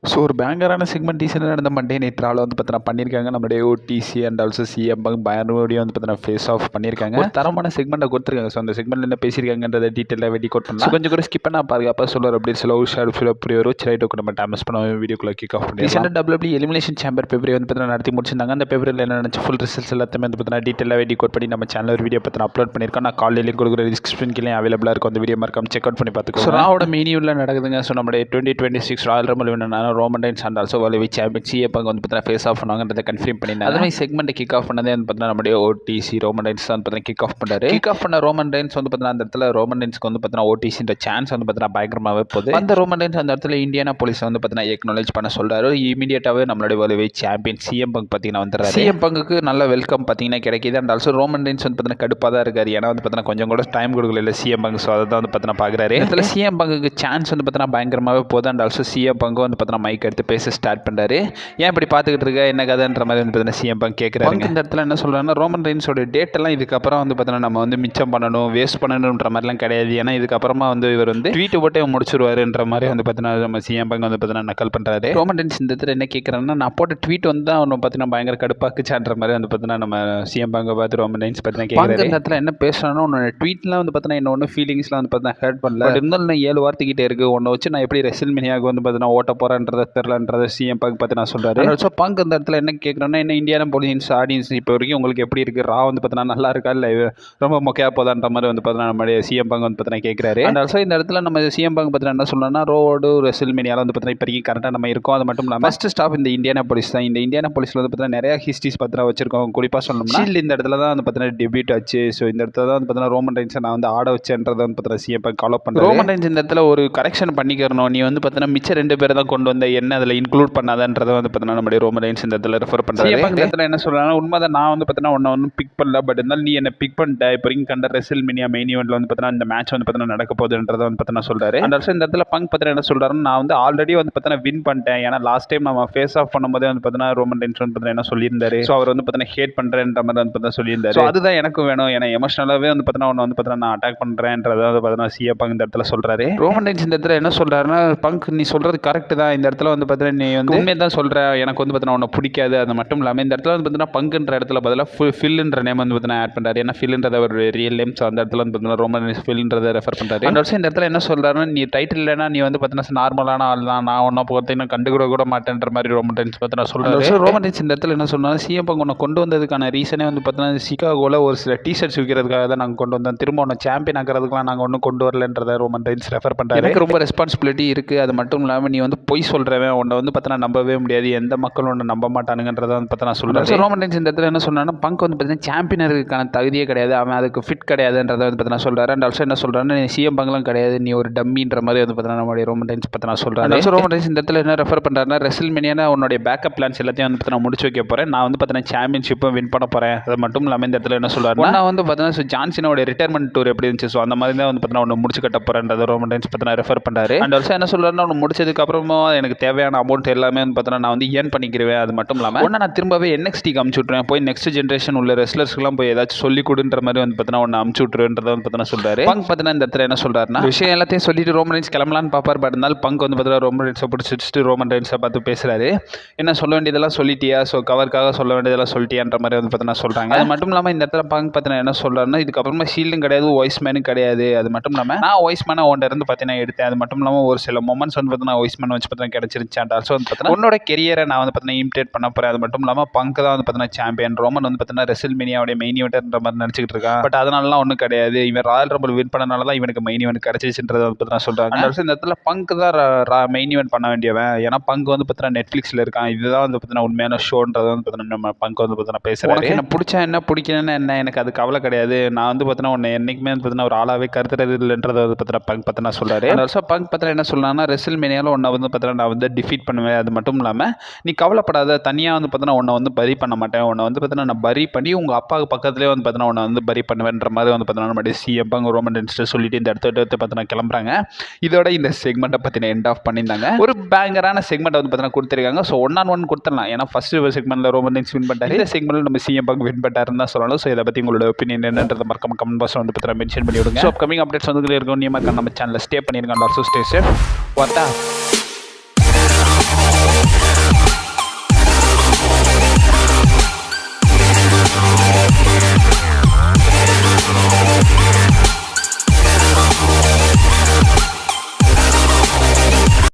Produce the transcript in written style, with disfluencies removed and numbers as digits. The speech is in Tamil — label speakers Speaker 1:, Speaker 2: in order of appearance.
Speaker 1: ஸோ ஒரு பேங்கரான செக்மெண்ட் டீசெண்டாக நடந்த மண்டே நைட் ராவில் வந்து பார்த்தீங்கன்னா பண்ணியிருக்காங்க. நம்மளுடைய Odissi and also CM bunk பயனோடையும் வந்து பார்த்தீங்கன்னா ஃபேஸ் ஆஃப் பண்ணியிருக்காங்க. ஒரு தரமான செக்மெண்ட்டை கொடுத்துருக்காங்க. ஸோ அந்த செக்மெண்ட்டில் என்ன பேசியிருக்காங்கன்றதை டீட்டெயிலாக வெடி கோட் பண்ணலாம். கொஞ்சம் கூட ஸ்கிப் பண்ணால் பாருங்க. அப்போ சொல்லுவார் அப்படி சில ஒரு ஷேர் ஃபீல் அப்படி வரும். சரி நம்ம டைம்ஸ் பண்ண வீடியோக்குள்ள கிக் ஆஃப் பண்ணி ரீசெண்டாக டபிள்யூபிள்யூ எலிமினேஷன் சேம்பர் பேப்பரை வந்து பார்த்தீங்கன்னா நடத்தி முடிச்சிருந்தாங்க. அந்த பேப்பரில் என்ன நினச்சி ஃபுல் ரிசல்ட்ஸ் எல்லாத்தையுமே வந்து பார்த்தீங்கன்னா டீட்டெயிலாக வெடி கோட் பண்ணி நம்ம சேனல் ஒரு வீடியோ பார்த்தீங்கன்னா அப்லோட் பண்ணியிருக்கோம். நான் காலையிலேயும் கொடுக்குற டிஸ்கிரிப்ஷன் கீழே அவைலபிளாக இருக்கும். அந்த வீடியோ மறக்காம செக் அவுட் பண்ணி பார்த்துக்கோ. ஸோ ராவோட மெயின் ஈவெண்ட்டில் நடக்குதுங்க. ஸோ நம்மளுடைய 2026 Royal Rumble winner Roman Reigns and also வலுவி சாம்பியன் சிஎம் பங்க் வந்து பார்த்தீங்கன்னா ஃபேஸ் ஆஃப் பண்ணுவாங்கன்றதை கன்ஃபார்ம் பண்ணியிருந்தாங்க. அதே மாதிரி செக்மெண்ட் கிக் ஆஃப் பண்ணதே வந்து பார்த்தீங்கன்னா நம்மளுடைய ஓடிசி ரோமன் ரெயின்ஸ் வந்து பார்த்தீங்கன்னா கிக் ஆஃப் பண்ணாரு. கிக் ஆஃப் பண்ண ரோமன் ரெயின்ஸ் வந்து பார்த்தீங்கன்னா அந்த இடத்துல ரோமன் ரெயின்ஸ்க்கு வந்து பார்த்தீங்கன்னா ஓடிசின்ற சான்ஸ் வந்து பார்த்தீங்கன்னா பயங்கரமாகவே போகுது. அந்த ரோமன் ரெயின்ஸ் அந்த இடத்துல இந்தியானா போலீஸ் வந்து பார்த்தீங்கன்னா எக்னாலேஜ் பண்ண சொல்றாரு. இமீடியட்டாகவே நம்மளுடைய வலுவி சாம்பியன் சிஎம் பங்க் பார்த்தீங்கன்னா வந்துடுறாரு. சிஎம் பங்குக்கு நல்ல வெல்கம் பார்த்தீங்கன்னா கிடைக்கிது. அண்ட் ஆல்சோ ரோமன் ரெயின்ஸ் வந்து பார்த்தீங்கன்னா கடுப்பாக தான் இருக்காரு. ஏன்னா வந்து பார்த்தீங்கன்னா கொஞ்சம் கூட டைம் கொடுக்கல சிஎம் பங்க். ஸோ அதை தான் வந்து பார்த்தீங்கன்னா பார்க்குறாரு. இடத்துல சிஎம் பங்குக்கு சான்ஸ் வந்து பார்த்தீங்கன்னா பயங்கரமாகவே போகுது. அண்ட் ஆல்சோ சிஎம் பங்கு வந்து பார்த்தீங்கன்னா மைக் எடுத்து பேச ஸ்டார்ட் பண்ணுறாரு. ஏன் இப்படி பார்த்துக்கிட்டு இருக்க என்ன கதைன்ற மாதிரி வந்து பார்த்தீங்கன்னா சிஎம் பங்க் கேட்குறாரு. இந்த இடத்துல என்ன சொல்கிறாங்கன்னா ரோமன் ரெயின்ஸோட டேட் எல்லாம் இதுக்கப்புறம் வந்து பார்த்தீங்கன்னா நம்ம வந்து மிச்சம் பண்ணணும் வேஸ்ட் பண்ணணுன்ற மாதிரிலாம் கிடையாது. ஏன்னா இதுக்கப்புறமா வந்து இவர் வந்து ட்வீட் போட்டு முடிச்சிருவாருன்ற மாதிரி வந்து பார்த்தீங்கன்னா நம்ம சிஎம் பங்க் வந்து பார்த்தீங்கன்னா நக்கல் பண்ணுறாரு. ரோமன் ரெயின்ஸ் இந்த இடத்துல என்ன கேட்குறாங்கன்னா நான் போட்ட ட்வீட் வந்து தான் அவனை பார்த்தீங்கன்னா பயங்கர கடுப்பாக்குச்சான்ற மாதிரி வந்து பார்த்தீங்கன்னா நம்ம சிஎம் பங்கை பார்த்து ரோமன் ரெயின்ஸ் பார்த்தீங்கன்னா கேட்குறாரு. இந்த இடத்துல என்ன பேசுறானோ உன்னோட ட்வீட்லாம் வந்து பார்த்தீங்கன்னா என்ன ஒன்று ஃபீலிங்ஸ்லாம் வந்து பார்த்தீங்கன்னா ஹர்ட் பண்ணல. இருந்தாலும் நான் 7 வார்த்தைக்கிட்டே இருக்கு உன்னை வச்சு நான் எப்படி ரெசில்மேனியாவுக்கு வந்து பார்த்தீங்கன்னா ஓட்ட போறேன்றதை தெரியலன்றதை சிஎம் பங்க் பார்த்து நான் சொல்றாரு. ஸோ பங்க் இந்த இடத்துல என்ன கேட்குறேன்னா என்ன இந்தியான போலீஸ் ஆடியன்ஸ் இப்போ வரைக்கும் உங்களுக்கு எப்படி இருக்கு ரா வந்து பார்த்தீங்கன்னா நல்லா இருக்கா இல்லை ரொம்ப மொக்கையா போதான்ற மாதிரி வந்து பார்த்தீங்கன்னா நம்மளுடைய சிஎம் பங்க் வந்து பார்த்தீங்கன்னா கேட்குறாரு. அண்ட் ஆல்சோ இந்த இடத்துல நம்ம சிஎம் பங்க் பார்த்தீங்கன்னா என்ன சொல்லணும்னா ரோடு ரெசில்மேனியாவில் வந்து பார்த்தீங்கன்னா இப்போதைக்கு கரெக்டாக நம்ம இருக்கோம். அது மட்டும் இல்லாமல் ஃபர்ஸ்ட் ஸ்டாப் இந்த இந்தியான போலீஸ் தான். இந்த இந்தியான போலீஸில் வந்து பார்த்தீங்கன்னா நிறைய ஹிஸ்ட்ரிஸ் பார்த்தீங்கன்னா வச்சிருக்கோம். குறிப்பாக சொல்லணும்னா இந்த இடத்துல தான் வந்து பார்த்தீங்கன்னா டெபியூட் ஆச்சு. ஸோ இந்த இடத்துல தான் வந்து பார்த்தீங்கன்னா ரோமன் ரெயின்ஸை நான் வந்து ஆட வச்சேன்றதை வந்து பார்த்தீங்கன்னா சிஎம் பங்க் ஃபாலோ பண்ணுறேன். ரோமன் ரெயின்ஸ் இந்த இடத்துல ஒரு கரெக்ஷன் பண்ணிக்கிறணும். நீ வந்து பார்த்தீங்கன்னா மிச்சம் 2 பேர் தான் கொண்டு வந்த என்ன அதில் இன்க்ளூட் பண்ணாதன்றதை வந்து பார்த்தீங்கன்னா நம்மளுடைய ரோமன் ரெயின்ஸ் இந்த இடத்துல ரெஃபர் பண்ணுறாரு. இந்த இடத்துல என்ன சொல்கிறாங்கன்னா உண்மைதான் நான் வந்து பார்த்தீங்கன்னா உன்னை ஒன்றும் பிக் பண்ணல. பட் இருந்தாலும் நீ என்ன பிக் பண்ணிட்ட. இப்போ வரைக்கும் கண்ட ரெசில்மேனியா மெயின் ஈவெண்ட்ல வந்து பார்த்தீங்கன்னா இந்த மேட்ச் வந்து பார்த்தீங்கன்னா நடக்க போகுதுன்றதை வந்து பார்த்தீங்கன்னா சொல்றாரு. அண்ட் ஆல்சோ இந்த இடத்துல பங்க் பார்த்தீங்கன்னா என்ன சொல்றாருன்னா நான் வந்து ஆல்ரெடி வந்து பார்த்தீங்கன்னா வின் பண்ணிட்டேன். ஏன்னா லாஸ்ட் டைம் நம்ம ஃபேஸ் ஆஃப் பண்ணும்போது வந்து பார்த்தீங்கன்னா ரோமன் ரெயின்ஸ் வந்து பார்த்தீங்கன்னா என்ன சொல்லியிருந்தாரு. ஸோ அவர் வந்து பார்த்தீங்கன்னா ஹேட் பண்ணுறேன்ற மாதிரி வந்து பார்த்தீங்கன்னா சொல்லியிருந்தாரு. ஸோ அதுதான் எனக்கும் வேணும். ஏன்னா எமோஷனலாகவே வந்து பார்த்தீங்கன்னா உன்னை வந்து பார்த்தீங்கன்னா நான் அட்டாக் பண்ணுறேன்றதை வந்து பார்த்தீங்கன்னா சிஎம் பங்க் இந்த இடத்துல சொல்றாரு. ரோமன் ரெயின்ஸ் இந்த இடத்துல என்ன சொல்றாருன்னா பங்க் நீ சொல்றது கரெக்ட் தான். இந்த இடத்துல வந்து பார்த்தீங்கன்னா நீ வந்து உண்மையை தான் சொல்ற. எனக்கு வந்து பார்த்தீங்கன்னா உன்னை பிடிக்காது. அது மட்டும் இல்லாமல் இந்த இடத்துல வந்து பார்த்தீங்கன்னா பங்குன்ற இடத்துல பதிலாக ஃபில்ன்ற நேம் வந்து பார்த்தீங்கன்னா ஆட் பண்ணுறாரு. ஏன்னா ஃபில்ன்றத ஒரு ரியல் நேம். ஸோ அந்த இடத்துல வந்து பார்த்தீங்கன்னா ரோமன் ரெயின்ஸ் ஃபில்ன்றதை ரெஃபர் பண்ணுறாரு. அண்ட் ஆல்சோ இந்த இடத்துல என்ன சொல்றாருன்னா நீ டைட்டில் இல்லைனா நீ வந்து பார்த்தீங்கன்னா நார்மலான ஆள் தான். நான் ஒன்றும் பார்த்தீங்கன்னா கண்டுக்கூட கூட மாட்டேன்ற மாதிரி ரோமன் ரெயின்ஸ் பார்த்தீங்கன்னா சொல்றாரு. ரோமன் ரெயின்ஸ் இந்த இடத்துல என்ன சொன்னாலும் சிஎம் பங்க் உன்னை கொண்டு வந்ததுக்கான ரீசனே வந்து பார்த்தீங்கன்னா சிகாகோவில் ஒரு சில டிஷர்ட்ஸ் விற்கிறதுக்காக தான் நாங்கள் கொண்டு வந்தோம். திரும்ப ஒன்று சாம்பியன் ஆக்கிறதுக்குலாம் நாங்கள் ஒன்றும் கொண்டு வரலன்றதை ரோமன் ரெயின்ஸ் ரெஃபர் பண்ணுறாரு. எனக்கு ரொம்ப ரெஸ்பான்சிபிலிட்டி இருக்குது. அது மட்டும் இல்லாமல் நீ வந்து பொய் சொல்கிறவன் உன்னை வந்து பார்த்தீங்கன்னா நம்பவே முடியாது. எந்த மக்களும் ஒன்று நம்ப மாட்டானுங்கன்றதை வந்து பார்த்தீங்கன்னா சொல்கிறாரு. ரோமன் ரெயின்ஸ் இந்த இடத்துல என்ன சொன்னான்னா பங்க் வந்து பார்த்தீங்கன்னா சாம்பியனருக்கான தகுதியே கிடையாது. அவன் அதுக்கு ஃபிட் கிடையாதுன்றதை வந்து பார்த்தீங்கன்னா சொல்கிறாரு. அண்ட் ஆல்சோ என்ன சொல்கிறான்னு நீ சிஎம் பங்க்லாம் கிடையாது. நீ ஒரு டம்மின்ற மாதிரி வந்து பார்த்தீங்கன்னா நம்மளுடைய ரோமன் ரெயின்ஸ் பார்த்தீங்கன்னா சொல்கிறாரு. ஆல்சோ ரோமன் ரெயின்ஸ் இந்த இடத்துல என்ன ரெஃபர் பண்ணுறாருன்னா ரெசில்மேனியா உன்னுடைய பேக்கப் பிளான்ஸ் எல்லாத்தையும் வந்து பார்த்தீங்கன்னா முடிச்சு வைக்க போகிறேன். நான் வந்து பார்த்தீங்கன்னா சாம்பியன்ஷிப்பும் வின் பண்ண போகிறேன். அது மட்டும் இல்லாமல் இந்த இடத்துல என்ன சொல்கிறாரு நான் வந்து பார்த்தீங்கன்னா ஜான்சனோட ரிட்டையர்மெண்ட் டூர் எப்படி இருந்துச்சு. ஸோ அந்த மாதிரி தான் வந்து பார்த்தீங்கன்னா ஒன்று முடிச்சு கட்ட போகிறேன்றதை ரோமன் ரெயின்ஸ் பார்த்தீங்கன்னா ரெஃபர் பண்ணுறாரு. அண்ட் ஆல்சோ என்ன சொல்கிறாருன்னா ஒன்று முடிச்சதுக்கு அப்புறமா எனக்கு தேவையான அமௌண்ட் எல்லாமே வந்து பார்த்தீங்கன்னா நான் வந்து ஏர்ன் பண்ணிக்கிறேன். அது மட்டும் இல்லாமல் ஒன்று நான் திரும்பவே NXTக்கு அமுச்சு விட்ருவேன். போய் நெக்ஸ்ட் ஜென்ரேஷன் உள்ள ரெஸ்லர்ஸ்க்குலாம் போய் ஏதாச்சும் சொல்லி கொடுன்ற மாதிரி வந்து பார்த்தீங்கன்னா ஒன்று அமுச்சு விட்ருன்றதை வந்து பார்த்தீங்கன்னா சொல்றாரு. பங்க் பார்த்தீங்கன்னா இந்த இடத்துல என்ன சொல்றாருன்னா விஷயம் எல்லாத்தையும் சொல்லிட்டு ரோமன் ரெயின்ஸ் கிளம்பலான்னு பார்ப்பார். பட் இருந்தாலும் பங்க் வந்து பார்த்தீங்கன்னா ரோமன் ரெயின்ஸை பிடிச்சிட்டு ரோமன் ரெயின்ஸை பார்த்து பேசுறாரு. என்ன சொல்ல வேண்டியதெல்லாம் சொல்லிட்டியா. ஸோ கவருக்காக சொல்ல வேண்டியதெல்லாம் சொல்லிட்டியான்ற மாதிரி வந்து பார்த்தீங்கன்னா சொல்றாங்க. அது மட்டும் இல்லாமல் இந்த இடத்துல பங்க் பார்த்தீங்கன்னா என்ன சொல்றாருன்னா இதுக்கப்புறமா ஷீல்டும் கிடையாது வாய்ஸ் மேனும் கிடையாது. அது மட்டும் இல்லாமல் நான் வாய்ஸ் மேனை உன்ட இருந்து பார்த்தீங்கன்னா எடுத்தேன். அது மட்டும் இல்லாமல் ஒரு சில மொமெண்ட்ஸ் வந்து பார்த்தீங்கன்னா வாய்ஸ் மேன் வச்சு பார்த்தீங்கன்னா கிடைச்சிருச்சு. அண்ட் ஆல்சோ வந்து பார்த்தீங்கன்னா உன்னோட கெரியரை நான் வந்து பார்த்தீங்கன்னா இமிட்டேட் பண்ண போறேன். அது மட்டும் இல்லாமல் பங்க் தான் வந்து பார்த்தீங்கன்னா சாம்பியன். ரோமன் வந்து பார்த்தீங்கன்னா ரெசில்மேனியாவுடைய மெயின் ஈவென்ட்ன்ற மாதிரி நினச்சிக்கிட்டு இருக்கான். பட் அதனாலலாம் ஒன்றும் கிடையாது. இவன் ராயல் ரம்பிள் வின் பண்ணனால தான் இவனுக்கு மெயின் ஈவென்ட் கிடைச்சிச்சுன்றதை வந்து பார்த்தீங்கன்னா சொல்றாங்க. அண்ட் ஆல்சோ இந்த இடத்துல பங்க் தான் மெயின் ஈவென்ட் பண்ண வேண்டியவன். ஏன்னா பங்க் வந்து பார்த்தீங்கன்னா நெட்ஃப்ளிக்ஸில் இருக்கான். இதுதான் வந்து பார்த்தீங்கன்னா உண்மையான ஷோன்றதை வந்து பார்த்தீங்கன்னா நம்ம பங்க் வந்து பார்த்தீங்கன்னா பேசுறாரு. என்ன பிடிச்சா என்ன பிடிக்கலன்னு என்ன எனக்கு அது கவலை கிடையாது. நான் வந்து பார்த்தீங்கன்னா உன்னை என்னைக்குமே வந்து பார்த்தீங்கன்னா ஒரு ஆளாவே கருத்துறது இல்லைன்றதை வந்து பார்த்தீங்கன்னா பங்க் பார்த்தீங்கன்னா சொல்றாரு. அண்ட் ஆல்சோ பங்க் பார்த்தீங்கன்னா என்ன சொல்லலாம்னா ரெசில்மேனியாவில் உன்னை வந்து பார்த்தீங்கன்னா நான் வந்து டிஃபீட் பண்ணுவேன். அது மட்டும் இல்லாமல் நீ கவலைப்படாத தனியாக வந்து பார்த்தீங்கன்னா உன்னை வந்து பரி பண்ண மாட்டேன். உன்னை வந்து பார்த்தீங்கன்னா நான் பரி பண்ணி உங்கள் அப்பாவுக்கு பக்கத்துலேயே வந்து பார்த்தீங்கன்னா உன்னை வந்து பரி பண்ணுவேன்ற மாதிரி வந்து பார்த்தீங்கன்னா நம்ம சிஎம் பங்க் ரோமன் ரெயின்ஸ் சொல்லிட்டு இந்த இடத்த பார்த்தீங்கன்னா கிளம்புறாங்க. இதோட இந்த செக்மெண்ட்டை பார்த்தீங்கன்னா எண்ட் ஆஃப் பண்ணியிருந்தாங்க. ஒரு பேங்கரான செக்மெண்ட் வந்து பார்த்தீங்கன்னா கொடுத்துருக்காங்க. ஸோ 1-on-1 கொடுத்துடலாம். ஏன்னா ஃபர்ஸ்ட் செக்மெண்ட்டில் ரோமன் ரெயின்ஸ் வின் பண்ணிட்டாரு. இந்த செக்மெண்ட்டில் நம்ம சிஎம் பங்க் வின் பண்ணிட்டாருன்னு தான் சொல்லலாம். ஸோ இதை பற்றி உங்களோட ஒப்பீனியன் என்னன்றதை மறக்காம கமெண்ட் பாக்ஸில் வந்து பார்த்தீங்கன்னா மென்ஷன் பண்ணி விடுங்க. ஸோ அப்கமிங் அப்டேட்ஸ் வந்து இருக்கும். நீங்கள் நம்ம சேனலில் ஸ்டே பண்ணியிருக்காங்க. Also stay safe. வாட்டா